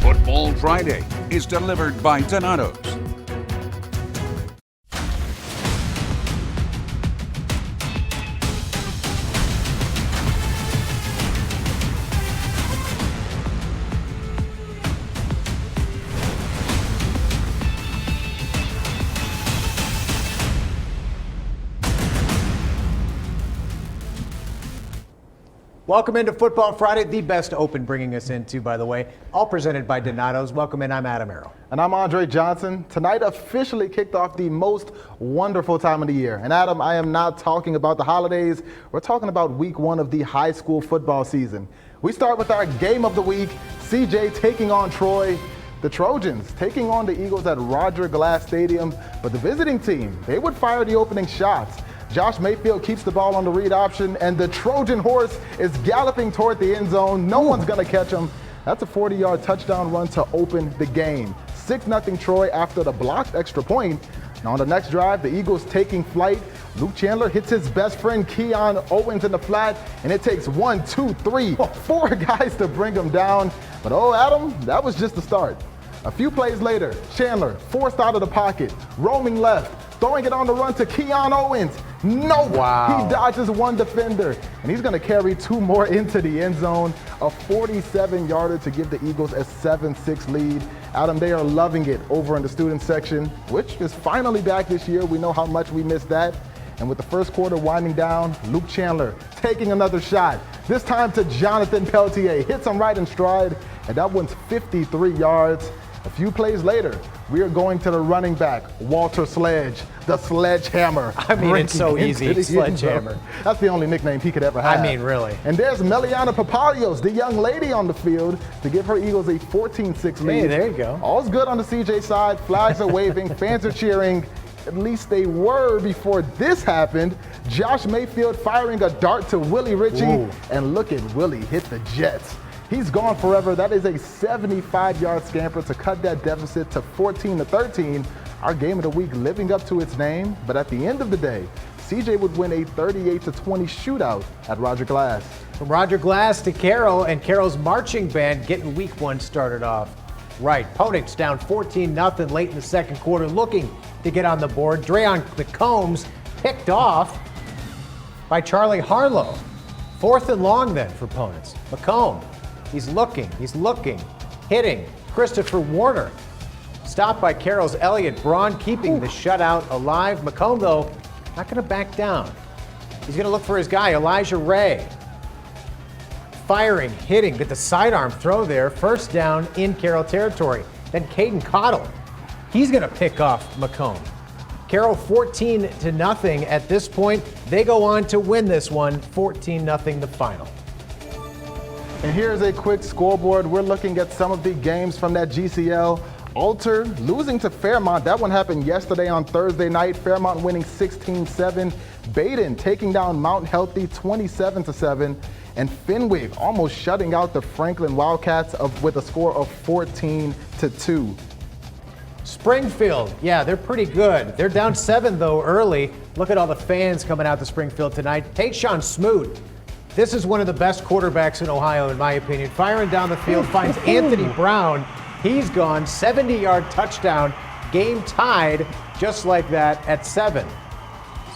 Football Friday is delivered by Donato's. Welcome into Football Friday, the best open bringing us into, by the way. All presented by Donato's. Welcome in, I'm Adam Aaro. And I'm Andre Johnson. Tonight officially kicked off the most wonderful time of the year. And Adam, I am not talking about the holidays. We're talking about week one of the high school football season. We start with our game of the week, CJ taking on Troy. The Trojans taking on the Eagles at Roger Glass Stadium. But the visiting team, they would fire the opening shots. Josh Mayfield keeps the ball on the read option, and the Trojan horse is galloping toward the end zone. No one's going to catch him. That's a 40-yard touchdown run to open the game. 6-0 Troy after the blocked extra point. Now on the next drive, the Eagles taking flight. Luke Chandler hits his best friend Keon Owens in the flat, and it takes 1, 2, 3, 4 guys to bring him down. But oh, Adam, that was just the start. A few plays later, Chandler forced out of the pocket, roaming left, throwing it on the run to Keon Owens. Nope, wow. He dodges one defender, and he's going to carry 2 more into the end zone. A 47-yarder to give the Eagles a 7-6 lead. Adam, they are loving it over in the student section, which is finally back this year. We know how much we missed that. And with the first quarter winding down, Luke Chandler taking another shot, this time to Jonathan Peltier. Hits him right in stride, and that one's 53 yards. A few plays later, we are going to the running back, Walter Sledge, the Sledgehammer. I mean, it's so easy, Sledgehammer. That's the only nickname he could ever have. I mean, really. And there's Meliana Papalios, the young lady on the field, to give her Eagles a 14-6 lead. Hey, there you go. All's good on the CJ side. Flags are waving, fans are cheering. At least they were before this happened. Josh Mayfield firing a dart to Willie Ritchie. Ooh. And look at Willie hit the Jets. He's gone forever. That is a 75-yard scamper to cut that deficit to 14-13. Our game of the week living up to its name. But at the end of the day, CJ would win a 38-20 shootout at Roger Glass. From Roger Glass to Carroll, and Carroll's marching band getting week one started off right. Ponitz down 14-0 late in the second quarter, looking to get on the board. Dreon McCombs picked off by Charlie Harlow. 4th and long then for Ponitz. McComb. He's looking, hitting. Christopher Warner. Stopped by Carroll's Elliott Braun, keeping the shutout alive. McComb, though, not going to back down. He's going to look for his guy, Elijah Ray. Firing, hitting, get the sidearm throw there. First down in Carroll territory. Then Caden Cottle. He's going to pick off McComb. Carroll 14-0 at this point. They go on to win this one, 14-0 the final. And here's a quick scoreboard. We're looking at some of the games from that GCL. Alter losing to Fairmont. That one happened yesterday on Thursday night. Fairmont winning 16-7. Dayton taking down Mount Healthy 27-7. And Fenwick almost shutting out the Franklin Wildcats with a score of 14-2. Springfield, yeah, they're pretty good. They're down 7, though, early. Look at all the fans coming out to Springfield tonight. Tayshawn Smoot. This is one of the best quarterbacks in Ohio, in my opinion. Firing down the field, finds Anthony Brown. He's gone, 70-yard touchdown, game tied just like that at 7.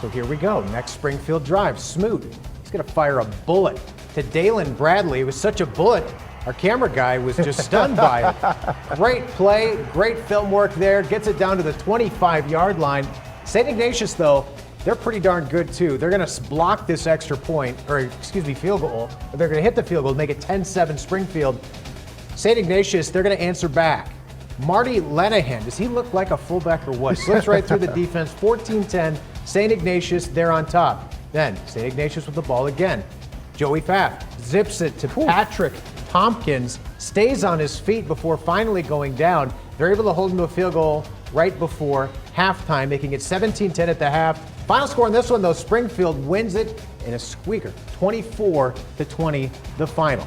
So here we go, next Springfield drive. Smoot, he's gonna fire a bullet to Dalen Bradley. It was such a bullet, our camera guy was just stunned by it. Great play, great film work there, gets it down to the 25-yard line. St Ignatius, though, they're pretty darn good, too. They're going to block this extra point, field goal. They're going to hit the field goal, make it 10-7 Springfield. St. Ignatius, they're going to answer back. Marty Lenahan, does he look like a fullback or what? Slips right through the defense, 14-10. St. Ignatius, they're on top. Then St. Ignatius with the ball again. Joey Pfaff zips it to Patrick Tompkins, stays on his feet before finally going down. They're able to hold him to a field goal right before halftime, making it 17-10 at the half. Final score in this one, though, Springfield wins it in a squeaker, 24-20, the final.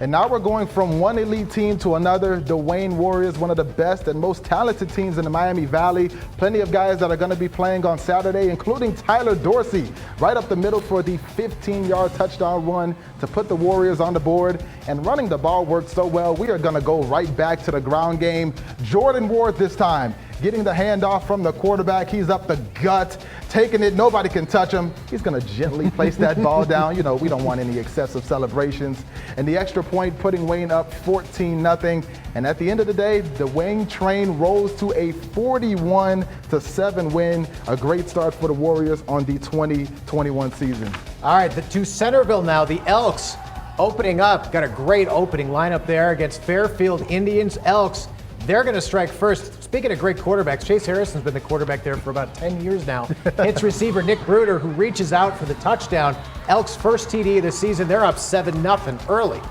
And now we're going from one elite team to another. The Wayne Warriors, one of the best and most talented teams in the Miami Valley. Plenty of guys that are going to be playing on Saturday, including Tyler Dorsey, right up the middle for the 15-yard touchdown run to put the Warriors on the board. And running the ball worked so well, we are going to go right back to the ground game. Jordan Ward this time, getting the handoff from the quarterback. He's up the gut, taking it. Nobody can touch him. He's going to gently place that ball down. You know, we don't want any excessive celebrations. And the extra point putting Wayne up 14-0. And at the end of the day, the Wayne train rose to a 41-7 win. A great start for the Warriors on the 2021 season. All right, to Centerville now. The Elks opening up. Got a great opening lineup there against Fairfield Indians. Elks, they're going to strike first. Speaking of great quarterbacks, Chase Harrison's been the quarterback there for about 10 years now. Hits receiver Nick Bruder, who reaches out for the touchdown. Elks' first TD of the season. They're up 7-0 early.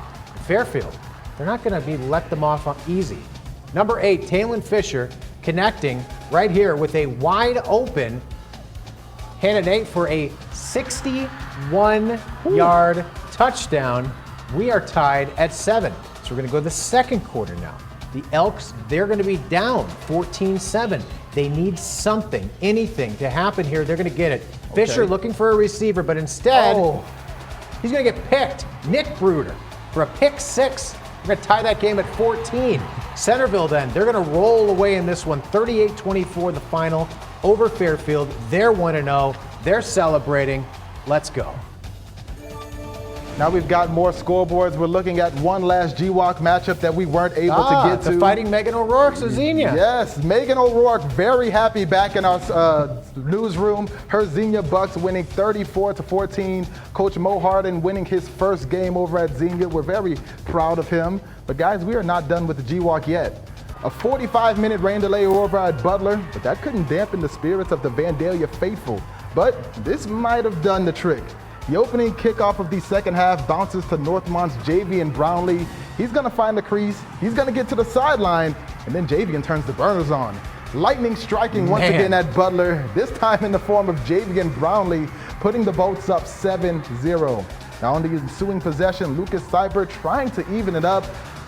Fairfield, they're not going to be let them off easy. Number 8, Talon Fisher, connecting right here with a wide open Hannah Nate for a 61-yard touchdown. We are tied at 7. So we're going to go to the second quarter now. The Elks, they're going to be down 14-7. They need something, anything to happen here. They're going to get it. Okay. Fisher looking for a receiver, but instead, he's going to get picked. Nick Bruder for a pick 6. We're going to tie that game at 14. Centerville then, they're going to roll away in this one. 38-24 the final over Fairfield. They're 1-0. They're celebrating. Let's go. Now we've got more scoreboards. We're looking at one last GWAC matchup that we weren't able to get to. The Fighting Megan O'Rourke's Xenia. Yes, Megan O'Rourke very happy back in our newsroom. Her Xenia Bucks winning 34-14. Coach Mo Harden winning his first game over at Xenia. We're very proud of him. But guys, we are not done with the GWAC yet. A 45-minute rain delay over at Butler, but that couldn't dampen the spirits of the Vandalia faithful. But this might have done the trick. The opening kickoff of the second half bounces to Northmont's Javian Brownlee. He's going to find the crease. He's going to get to the sideline, and then Javian turns the burners on. Lightning striking once again at Butler, this time in the form of Javian Brownlee, putting the Bolts up 7-0. Now on the ensuing possession, Lucas Seibert trying to even it up.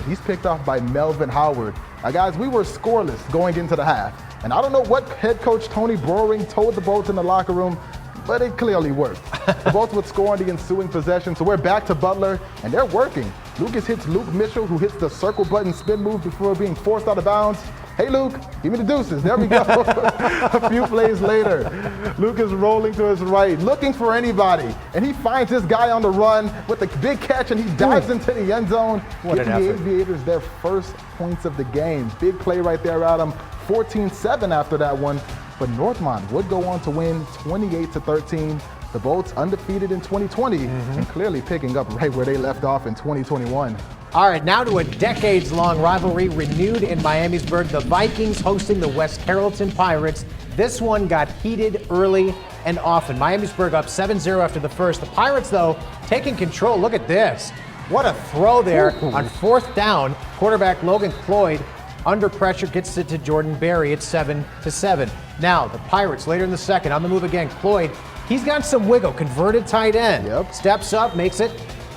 He's picked off by Melvin Howard. Now guys, we were scoreless going into the half, and I don't know what head coach Tony Broering told the Bolts in the locker room, but it clearly worked. The Bolts would score on the ensuing possession, so we're back to Butler, and they're working. Lucas hits Luke Mitchell, who hits the circle button spin move before being forced out of bounds. Hey, Luke, give me the deuces. There we go. A few plays later, Luke is rolling to his right, looking for anybody, and he finds this guy on the run with a big catch, and he dives into the end zone, giving the Aviators their first points of the game. Big play right there, Adam. 14-7 after that one. But Northmont would go on to win 28-13. The Bolts undefeated in 2020 and clearly picking up right where they left off in 2021. All right, now to a decades-long rivalry renewed in Miamisburg. The Vikings hosting the West Carrollton Pirates. This one got heated early and often. Miamisburg up 7-0 after the first. The Pirates, though, taking control. Look at this. What a throw there on fourth down. Quarterback Logan Cloyd under pressure gets it to Jordan Berry. It's 7-7. Now, the Pirates later in the second on the move again. Cloyd, he's got some wiggle. Converted tight end. Steps up, makes it.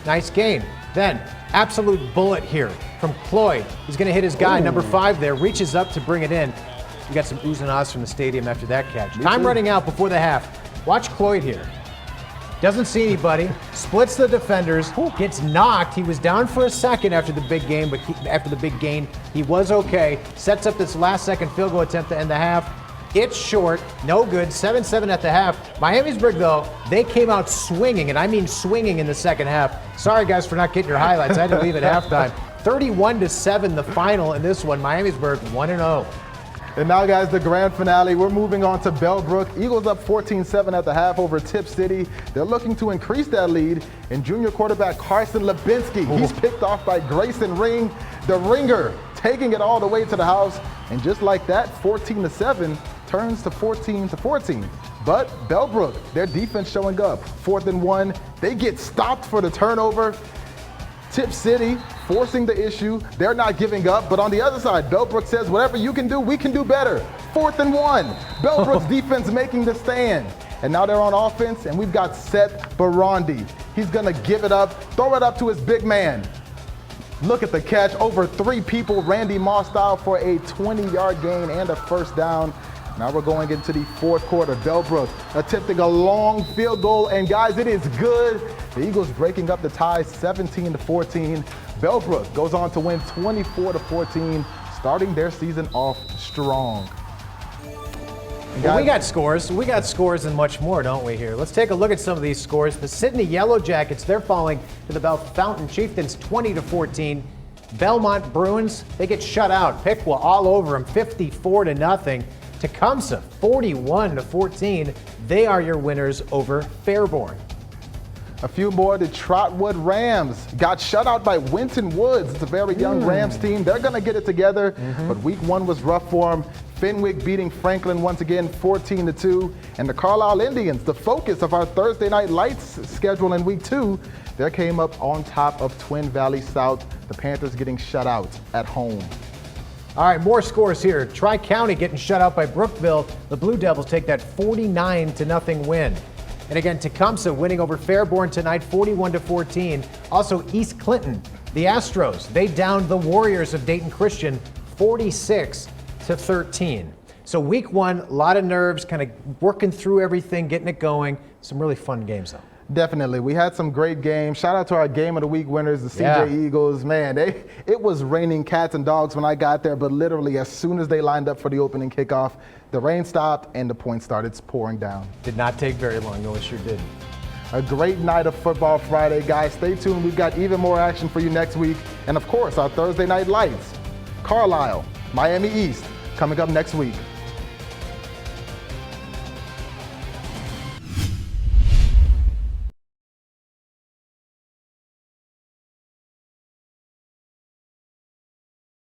Nice gain. Then, absolute bullet here from Cloyd. He's going to hit his guy, number 5 there. Reaches up to bring it in. We got some oohs and ahs from the stadium after that catch. Time running out before the half. Watch Cloyd here. Doesn't see anybody, splits the defenders, gets knocked. He was down for a second after the big game, but after the big gain, he was okay. Sets up this last-second field goal attempt to end the half. It's short, no good, 7-7 at the half. Miamisburg, though, they came out swinging, and I mean swinging in the second half. Sorry, guys, for not getting your highlights. I had to leave at halftime. 31-7 the final in this one. Miamisburg 1-0. And now, guys, the grand finale. We're moving on to Bellbrook. Eagles up 14-7 at the half over Tipp City. They're looking to increase that lead. And junior quarterback Carson Lubinski, he's picked off by Grayson Ring, the ringer, taking it all the way to the house. And just like that, 14-7 turns to 14-14. But Bellbrook, their defense showing up. 4th and 1. They get stopped for the turnover. Tipp City forcing the issue. They're not giving up. But on the other side, Bellbrook says, whatever you can do, we can do better. 4th and 1. Bellbrook's defense making the stand. And now they're on offense, and we've got Seth Barandi. He's going to give it up, throw it up to his big man. Look at the catch. Over 3 people, Randy Moss style for a 20-yard gain and a first down. Now we're going into the fourth quarter. Bellbrook attempting a long field goal, and guys, it is good. The Eagles breaking up the tie 17-14. Bellbrook goes on to win 24-14, starting their season off strong. Well, we got scores and much more, don't we, here? Let's take a look at some of these scores. The Sydney Yellow Jackets, they're falling to the Bell Fountain Chieftains 20-14. Belmont Bruins, they get shut out. Piqua all over them, 54-0. Tecumseh, 41-14. They are your winners over Fairborn. A few more. The Trotwood Rams got shut out by Winton Woods. It's a very young Rams team. They're going to get it together, but week 1 was rough for them. Fenwick beating Franklin once again 14-2. And the Carlisle Indians, the focus of our Thursday Night Lights schedule in week 2, they came up on top of Twin Valley South. The Panthers getting shut out at home. All right, more scores here. Tri-County getting shut out by Brookville. The Blue Devils take that 49-0 win. And again, Tecumseh winning over Fairborn tonight, 41-14. Also, East Clinton, the Astros, they downed the Warriors of Dayton Christian, 46-13. So week 1, a lot of nerves, kind of working through everything, getting it going. Some really fun games, though. Definitely. We had some great games. Shout out to our Game of the Week winners, the CJ Eagles. Man, it was raining cats and dogs when I got there, but literally as soon as they lined up for the opening kickoff, the rain stopped and the points started pouring down. Did not take very long, no, it sure did. A great night of football Friday, guys. Stay tuned. We've got even more action for you next week. And of course, our Thursday Night Lights. Carlisle, Miami East, coming up next week.